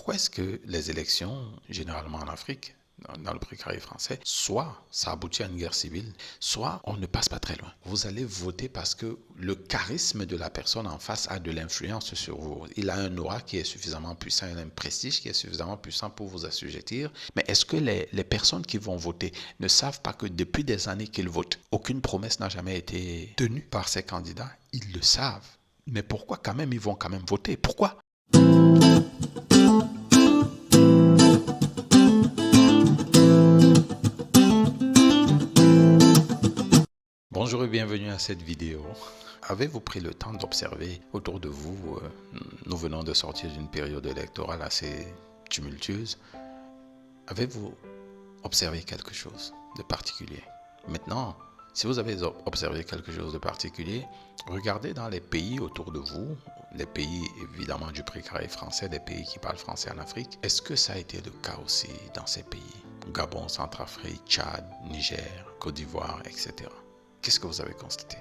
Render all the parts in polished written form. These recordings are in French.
pourquoi est-ce que les élections, généralement en Afrique, dans le précaré français, soit ça aboutit à une guerre civile, soit on ne passe pas très loin. Vous allez voter parce que le charisme de la personne en face a de l'influence sur vous. Il a un aura qui est suffisamment puissant, il a un prestige qui est suffisamment puissant pour vous assujettir. Mais est-ce que les personnes qui vont voter ne savent pas que depuis des années qu'ils votent, aucune promesse n'a jamais été tenue par ces candidats? Ils le savent. Mais pourquoi quand même ils vont quand même voter? Pourquoi? Bonjour et bienvenue à cette vidéo. Avez-vous pris le temps d'observer autour de vous? Nous venons de sortir d'une période électorale assez tumultueuse. Avez-vous observé quelque chose de particulier? Maintenant, si vous avez observé quelque chose de particulier, regardez dans les pays autour de vous, les pays évidemment du précaré français, les pays qui parlent français en Afrique. Est-ce que ça a été le cas aussi dans ces pays? Gabon, Centrafrique, Tchad, Niger, Côte d'Ivoire, etc. Qu'est-ce que vous avez constaté?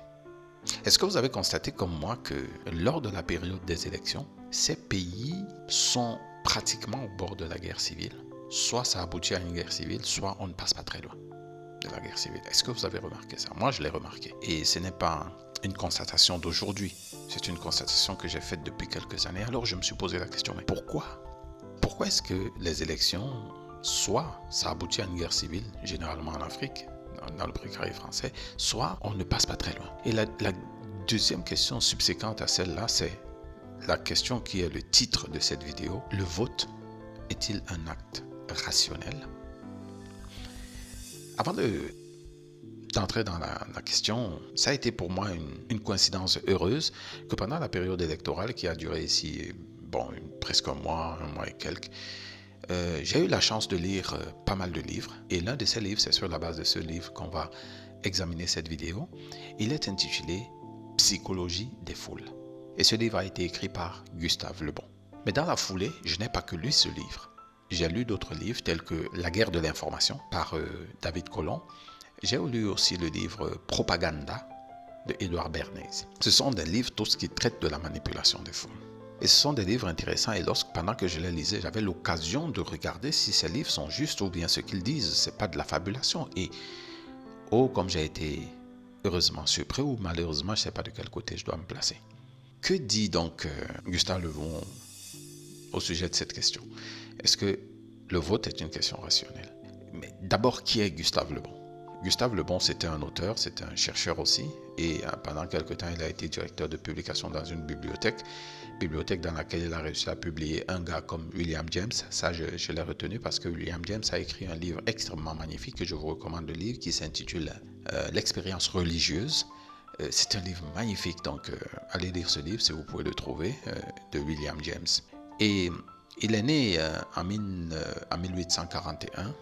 Est-ce que vous avez constaté comme moi que lors de la période des élections, ces pays sont pratiquement au bord de la guerre civile? Soit ça aboutit à une guerre civile, soit on ne passe pas très loin de la guerre civile. Est-ce que vous avez remarqué ça? Moi, je l'ai remarqué. Et ce n'est pas une constatation d'aujourd'hui. C'est une constatation que j'ai faite depuis quelques années. Alors, je me suis posé la question, mais pourquoi? Pourquoi est-ce que les élections, soit ça aboutit à une guerre civile, généralement en Afrique, dans le précaré français, soit on ne passe pas très loin. Et la deuxième question subséquente à celle-là, c'est la question qui est le titre de cette vidéo. Le vote est-il un acte rationnel? Avant d'entrer dans la question, ça a été pour moi une coïncidence heureuse que pendant la période électorale qui a duré ici, presque un mois et quelques, j'ai eu la chance de lire pas mal de livres. Et l'un de ces livres, c'est sur la base de ce livre qu'on va examiner cette vidéo. Il est intitulé « Psychologie des foules ». Et ce livre a été écrit par Gustave Le Bon. Mais dans la foulée, je n'ai pas que lu ce livre. J'ai lu d'autres livres tels que « La guerre de l'information » par David Colomb. J'ai lu aussi le livre « Propaganda » de Édouard Bernays. Ce sont des livres tous qui traitent de la manipulation des foules. Et ce sont des livres intéressants et pendant que je les lisais, j'avais l'occasion de regarder si ces livres sont justes ou bien ce qu'ils disent, c'est pas de la fabulation. Et comme j'ai été heureusement surpris ou malheureusement, je ne sais pas de quel côté je dois me placer. Que dit donc Gustave Le Bon au sujet de cette question? Est-ce que le vote est une question rationnelle? Mais d'abord, qui est Gustave Le Bon? Gustave Le Bon, c'était un auteur, c'était un chercheur aussi, et pendant quelque temps, il a été directeur de publication dans une bibliothèque dans laquelle il a réussi à publier un gars comme William James. Ça, je l'ai retenu parce que William James a écrit un livre extrêmement magnifique que je vous recommande de lire, qui s'intitule L'expérience religieuse. C'est un livre magnifique, donc allez lire ce livre si vous pouvez le trouver, de William James. Et il est né en 1841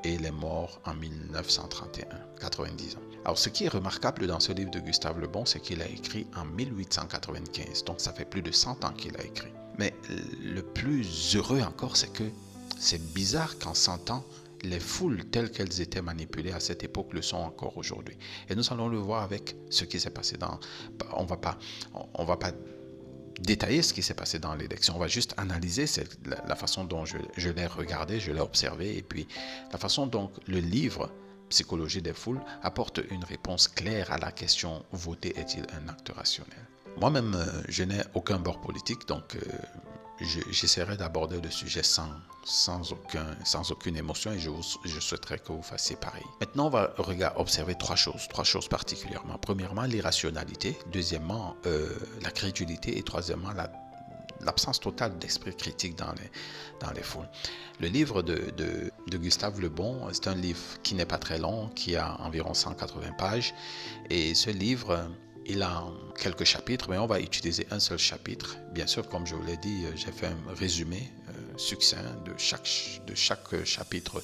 et il est mort en 1931, 90 ans. Alors, ce qui est remarquable dans ce livre de Gustave Le Bon, c'est qu'il a écrit en 1895, donc ça fait plus de 100 ans qu'il a écrit. Mais le plus heureux encore, c'est que c'est bizarre qu'en 100 ans, les foules telles qu'elles étaient manipulées à cette époque le sont encore aujourd'hui. Et nous allons le voir avec ce qui s'est passé dans... On va pas détailler ce qui s'est passé dans l'élection. On va juste analyser la façon dont je l'ai regardé, je l'ai observé, et puis la façon dont le livre Psychologie des foules apporte une réponse claire à la question « Voter est-il un acte rationnel ?» Moi-même, je n'ai aucun bord politique, donc j'essaierai d'aborder le sujet sans aucune émotion et je souhaiterais que vous fassiez pareil. Maintenant, on va observer trois choses particulièrement. Premièrement, l'irrationalité. Deuxièmement, la crédulité. Et troisièmement, l'absence totale d'esprit critique dans les foules. Le livre de Gustave Le Bon, c'est un livre qui n'est pas très long, qui a environ 180 pages. Et ce livre... il a quelques chapitres, mais on va utiliser un seul chapitre. Bien sûr, comme je vous l'ai dit, j'ai fait un résumé succinct de chaque chapitre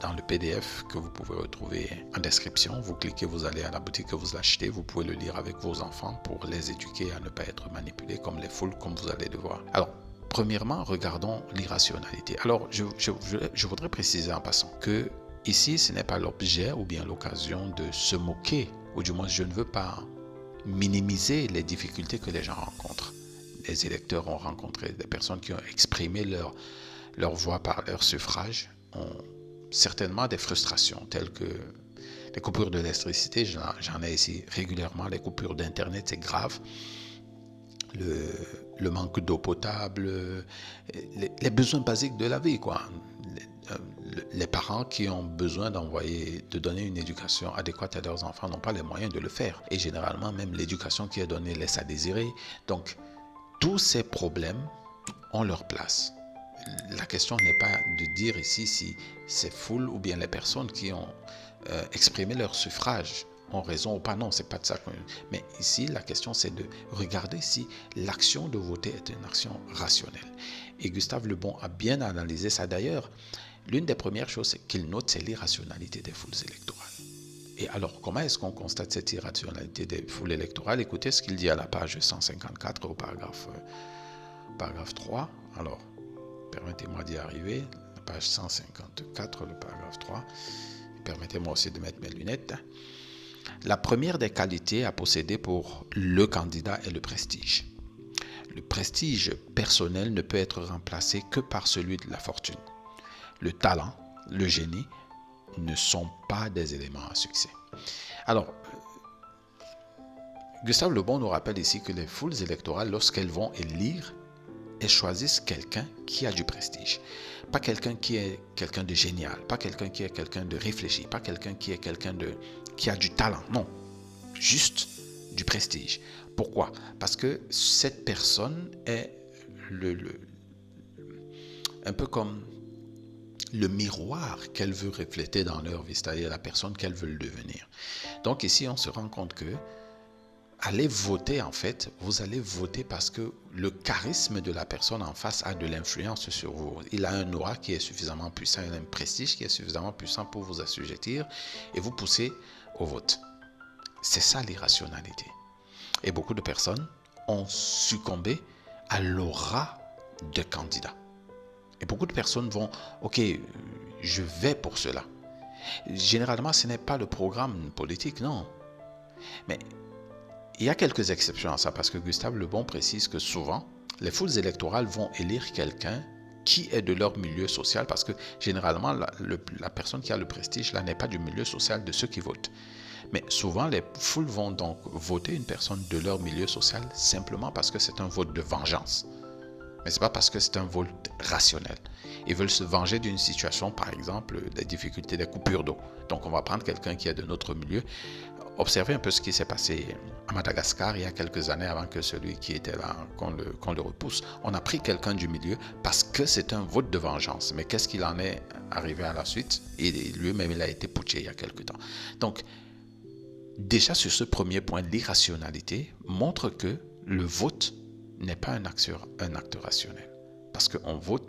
dans le PDF que vous pouvez retrouver en description. Vous cliquez, vous allez à la boutique, vous l'achetez. Vous pouvez le lire avec vos enfants pour les éduquer à ne pas être manipulés comme les foules, comme vous allez le voir. Alors, premièrement, regardons l'irrationalité. Alors, je voudrais préciser en passant que ici, ce n'est pas l'objet ou bien l'occasion de se moquer, ou du moins je ne veux pas minimiser les difficultés que les gens rencontrent. les électeurs ont rencontré, des personnes qui ont exprimé leur voix par leur suffrage, ont certainement des frustrations telles que les coupures d'électricité, j'en ai ici régulièrement, les coupures d'internet, c'est grave, le manque d'eau potable, les besoins basiques de la vie, quoi. Les parents qui ont besoin de donner une éducation adéquate à leurs enfants n'ont pas les moyens de le faire. Et généralement, même l'éducation qui est donnée laisse à désirer. Donc, tous ces problèmes ont leur place. La question n'est pas de dire ici si ces foules ou bien les personnes qui ont exprimé leur suffrage ont raison ou pas. Non, c'est pas de ça. Mais ici, la question, c'est de regarder si l'action de voter est une action rationnelle. Et Gustave Le Bon a bien analysé ça. D'ailleurs, l'une des premières choses qu'il note, c'est l'irrationalité des foules électorales. Et alors, comment est-ce qu'on constate cette irrationalité des foules électorales? Écoutez ce qu'il dit à la page 154 au paragraphe 3. Alors, permettez-moi d'y arriver. La page 154, le paragraphe 3. Permettez-moi aussi de mettre mes lunettes. La première des qualités à posséder pour le candidat est le prestige. Le prestige personnel ne peut être remplacé que par celui de la fortune. Le talent, le génie ne sont pas des éléments à succès. Alors, Gustave Le Bon nous rappelle ici que les foules électorales, lorsqu'elles vont élire, elles choisissent quelqu'un qui a du prestige. Pas quelqu'un qui est quelqu'un de génial, pas quelqu'un qui est quelqu'un de réfléchi, pas quelqu'un qui est quelqu'un qui a du talent. Non, juste du prestige. Pourquoi? Parce que cette personne est un peu comme le miroir qu'elle veut refléter dans leur vie, c'est-à-dire la personne qu'elle veut devenir. Donc ici, on se rend compte que allez voter, en fait, vous allez voter parce que le charisme de la personne en face a de l'influence sur vous. Il a un aura qui est suffisamment puissant, il a un prestige qui est suffisamment puissant pour vous assujettir et vous pousser au vote. C'est ça l'irrationalité. Et beaucoup de personnes ont succombé à l'aura de candidats. Et beaucoup de personnes vont, ok, je vais pour cela. Généralement, ce n'est pas le programme politique, non. Mais il y a quelques exceptions à ça, parce que Gustave Le Bon précise que souvent, les foules électorales vont élire quelqu'un qui est de leur milieu social, parce que généralement, la personne qui a le prestige là n'est pas du milieu social de ceux qui votent. Mais souvent, les foules vont donc voter une personne de leur milieu social simplement parce que c'est un vote de vengeance. Mais ce n'est pas parce que c'est un vote rationnel. Ils veulent se venger d'une situation, par exemple, des difficultés des coupures d'eau. Donc, on va prendre quelqu'un qui est de notre milieu. Observez un peu ce qui s'est passé à Madagascar il y a quelques années avant que celui qui était là, qu'on le repousse. On a pris quelqu'un du milieu parce que c'est un vote de vengeance. Mais qu'est-ce qu'il en est arrivé à la suite? Et lui-même, il a été putché il y a quelques temps. Donc, déjà sur ce premier point, l'irrationalité montre que le vote n'est pas un acte rationnel. Parce qu'on vote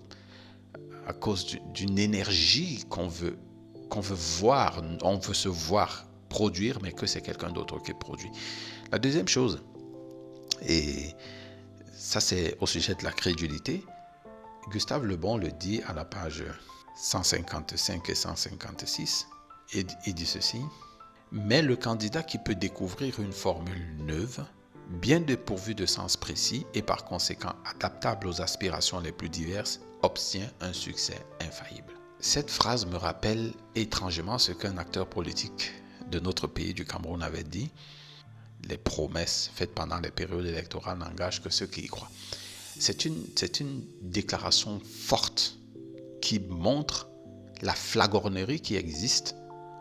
à cause d'une énergie qu'on veut voir, on veut se voir produire, mais que c'est quelqu'un d'autre qui produit. La deuxième chose, et ça c'est au sujet de la crédulité, Gustave Le Bon le dit à la page 155 et 156, et il dit ceci: mais le candidat qui peut découvrir une formule neuve, bien dépourvue de sens précis et par conséquent adaptable aux aspirations les plus diverses, obtient un succès infaillible. Cette phrase me rappelle étrangement ce qu'un acteur politique de notre pays, du Cameroun, avait dit: les promesses faites pendant les périodes électorales n'engagent que ceux qui y croient. C'est une déclaration forte qui montre la flagornerie qui existe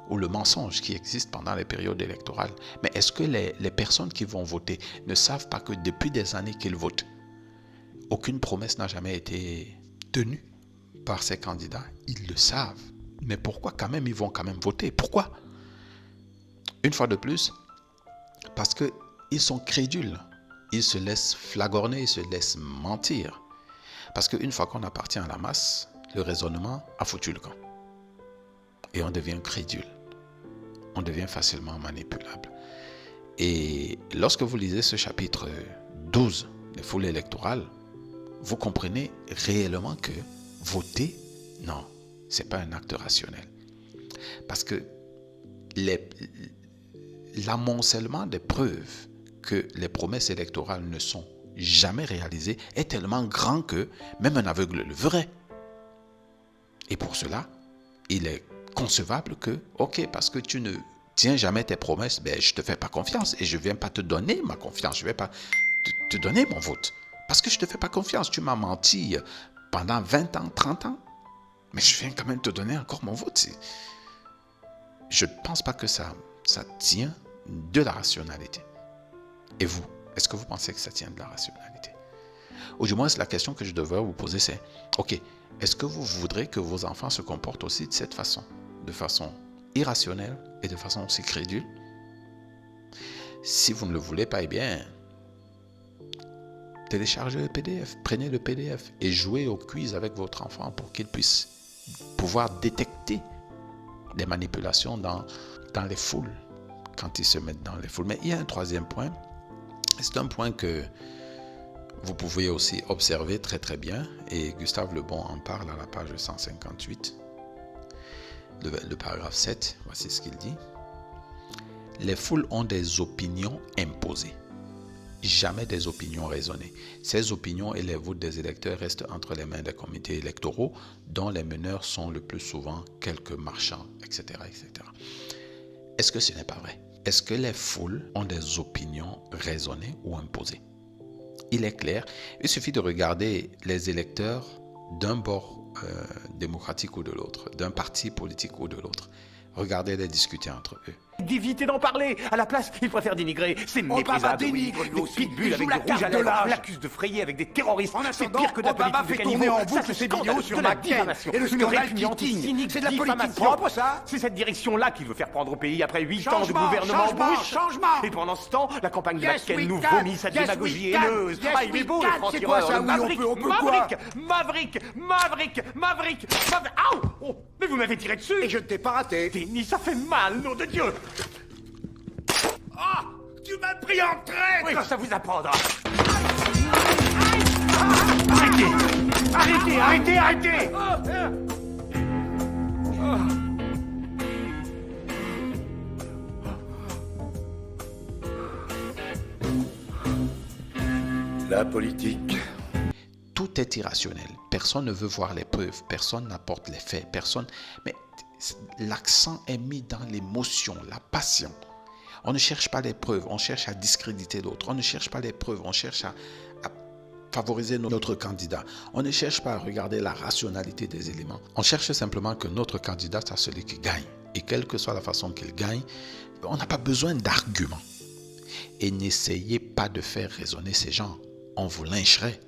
ou le mensonge qui existe pendant les périodes électorales. Mais est-ce que les personnes qui vont voter ne savent pas que depuis des années qu'ils votent, aucune promesse n'a jamais été tenue par ces candidats? Ils le savent. Mais pourquoi quand même ils vont quand même voter? Pourquoi? Une fois de plus, parce qu'ils sont crédules. Ils se laissent flagorner, ils se laissent mentir. Parce qu'une fois qu'on appartient à la masse, le raisonnement a foutu le camp. Et on devient crédule. On devient facilement manipulable. Et lorsque vous lisez ce chapitre 12 des foules électorales, vous comprenez réellement que voter, non, ce n'est pas un acte rationnel. Parce que l'amoncellement des preuves que les promesses électorales ne sont jamais réalisé est tellement grand que même un aveugle le verrait. Et pour cela, il est concevable que, ok, parce que tu ne tiens jamais tes promesses, ben, je ne te fais pas confiance et je ne viens pas te donner ma confiance. Je ne vais pas te donner mon vote. Parce que je ne te fais pas confiance. Tu m'as menti pendant 20 ans, 30 ans. Mais je viens quand même te donner encore mon vote. Je ne pense pas que ça tient de la rationalité. Et vous, est-ce que vous pensez que ça tient de la rationalité? Ou du moins, la question que je devrais vous poser, c'est, ok, est-ce que vous voudrez que vos enfants se comportent aussi de cette façon? De façon irrationnelle et de façon aussi crédule? Si vous ne le voulez pas, eh bien, téléchargez le PDF, prenez le PDF et jouez au quiz avec votre enfant pour qu'il puisse pouvoir détecter des manipulations dans les foules, quand ils se mettent dans les foules. Mais il y a un troisième point, c'est un point que vous pouvez aussi observer très très bien, et Gustave Le Bon en parle à la page 158, le paragraphe 7, voici ce qu'il dit. Les foules ont des opinions imposées, jamais des opinions raisonnées. Ces opinions et les votes des électeurs restent entre les mains des comités électoraux, dont les meneurs sont le plus souvent quelques marchands, etc. etc. Est-ce que ce n'est pas vrai? Est-ce que les foules ont des opinions raisonnées ou imposées? Il est clair, il suffit de regarder les électeurs d'un bord démocratique ou de l'autre, d'un parti politique ou de l'autre. Regardez-les discuter entre eux. D'éviter d'en parler. À la place, il préfère dénigrer. C'est méprisable. dénigre, lui Des aussi. pitbulls Il avec joue des la carte rouges à de lèvres, l'âge. l'accuse de frayer avec des terroristes. En C'est attendant, pire que de la Obama politique de fait caniveau. tourner en Ça, boucle c'est ses scandaleux, vidéos sur de la McCain diffamation. et le Une scandale répugnante Keating. cynique C'est de la politique diffamation. propre, ça. C'est cette direction-là qu'il veut faire prendre au pays après 8 ans de Changement, gouvernement changement, Bush. changement. Et pendant ce temps, la campagne de Yes, McCain we nous can. vomit sa Yes, démagogie we can. haineuse. Yes, Ah, il est we beau, can. le C'est quoi, franc-tireur, ça? le Oui, Maverick, on peut quoi? Maverick. Aouh! Oh, mais vous m'avez tiré dessus. Et je ne t'ai pas raté. Denis, ça fait mal, nom de Dieu. Ah, tu m'as pris en traître. Oui, ça vous apprendra. Arrêtez. La politique. Tout est irrationnel. Personne ne veut voir les preuves. Personne n'apporte les faits. Mais l'accent est mis dans l'émotion, la passion. On ne cherche pas les preuves. On cherche à discréditer l'autre. On ne cherche pas les preuves. On cherche à favoriser notre candidat. On ne cherche pas à regarder la rationalité des éléments. On cherche simplement que notre candidat soit celui qui gagne. Et quelle que soit la façon qu'il gagne, on n'a pas besoin d'arguments. Et n'essayez pas de faire raisonner ces gens. On vous lyncherait.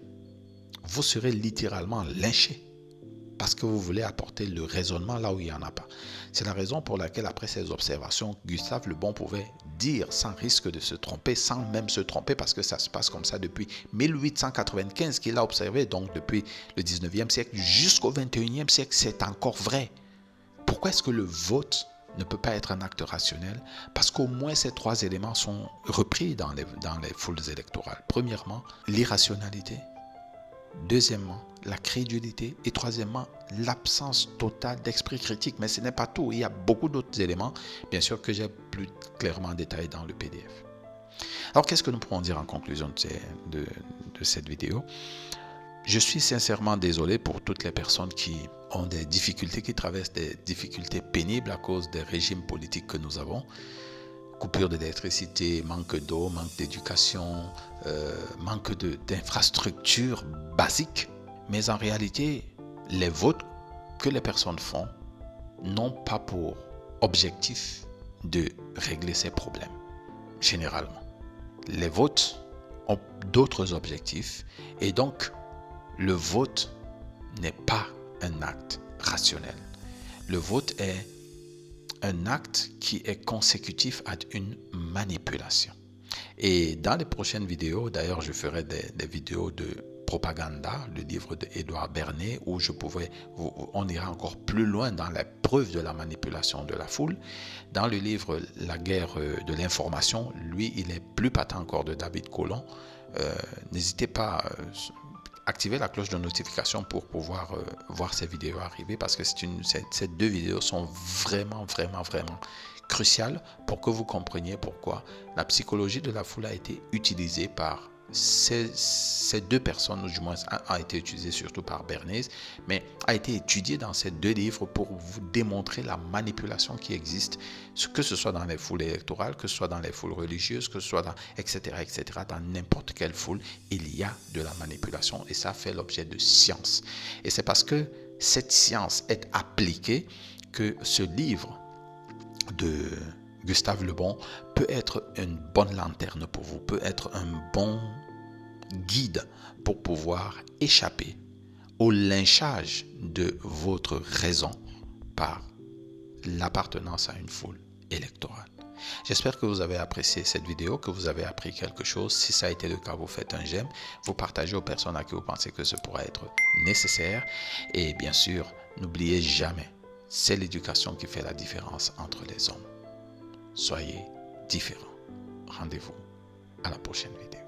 Vous serez littéralement lynché parce que vous voulez apporter le raisonnement là où il n'y en a pas. C'est la raison pour laquelle, après ces observations, Gustave Le Bon pouvait dire sans risque de se tromper, sans même se tromper, parce que ça se passe comme ça depuis 1895 qu'il a observé, donc depuis le 19e siècle jusqu'au 21e siècle, c'est encore vrai. Pourquoi est-ce que le vote ne peut pas être un acte rationnel? Parce qu'au moins ces trois éléments sont repris dans les foules électorales. Premièrement, l'irrationalité. Deuxièmement, la crédulité. Et troisièmement, l'absence totale d'esprit critique. Mais ce n'est pas tout. Il y a beaucoup d'autres éléments, bien sûr, que j'ai plus clairement détaillés dans le PDF. Alors, qu'est-ce que nous pourrons dire en conclusion de cette vidéo? Je suis sincèrement désolé pour toutes les personnes qui ont des difficultés, qui traversent des difficultés pénibles à cause des régimes politiques que nous avons. Coupure d'électricité, manque d'eau, manque d'éducation, manque d'infrastructures basiques. Mais en réalité, les votes que les personnes font n'ont pas pour objectif de régler ces problèmes, généralement. Les votes ont d'autres objectifs et donc le vote n'est pas un acte rationnel. Le vote est un acte qui est consécutif à une manipulation. Et dans les prochaines vidéos, d'ailleurs, je ferai des vidéos de Propaganda, le livre d'Edouard Bernays, où on ira encore plus loin dans la preuve de la manipulation de la foule. Dans le livre La guerre de l'information, lui, il est plus patent encore, de David Colomb. N'hésitez pas à activer la cloche de notification pour pouvoir voir ces vidéos arriver, parce que ces deux vidéos sont vraiment cruciales pour que vous compreniez pourquoi la psychologie de la foule a été utilisée par ces deux personnes, ou du moins a été utilisé surtout par Bernays, mais a été étudié dans ces deux livres pour vous démontrer la manipulation qui existe, que ce soit dans les foules électorales, que ce soit dans les foules religieuses, que ce soit dans etc., dans n'importe quelle foule, il y a de la manipulation et ça fait l'objet de science. Et c'est parce que cette science est appliquée que ce livre de Gustave Le Bon peut être une bonne lanterne pour vous, peut être un bon guide pour pouvoir échapper au lynchage de votre raison par l'appartenance à une foule électorale. J'espère que vous avez apprécié cette vidéo, que vous avez appris quelque chose. Si ça a été le cas, vous faites un j'aime, vous partagez aux personnes à qui vous pensez que ce pourra être nécessaire. Et bien sûr, n'oubliez jamais, c'est l'éducation qui fait la différence entre les hommes. Soyez différents. Rendez-vous à la prochaine vidéo.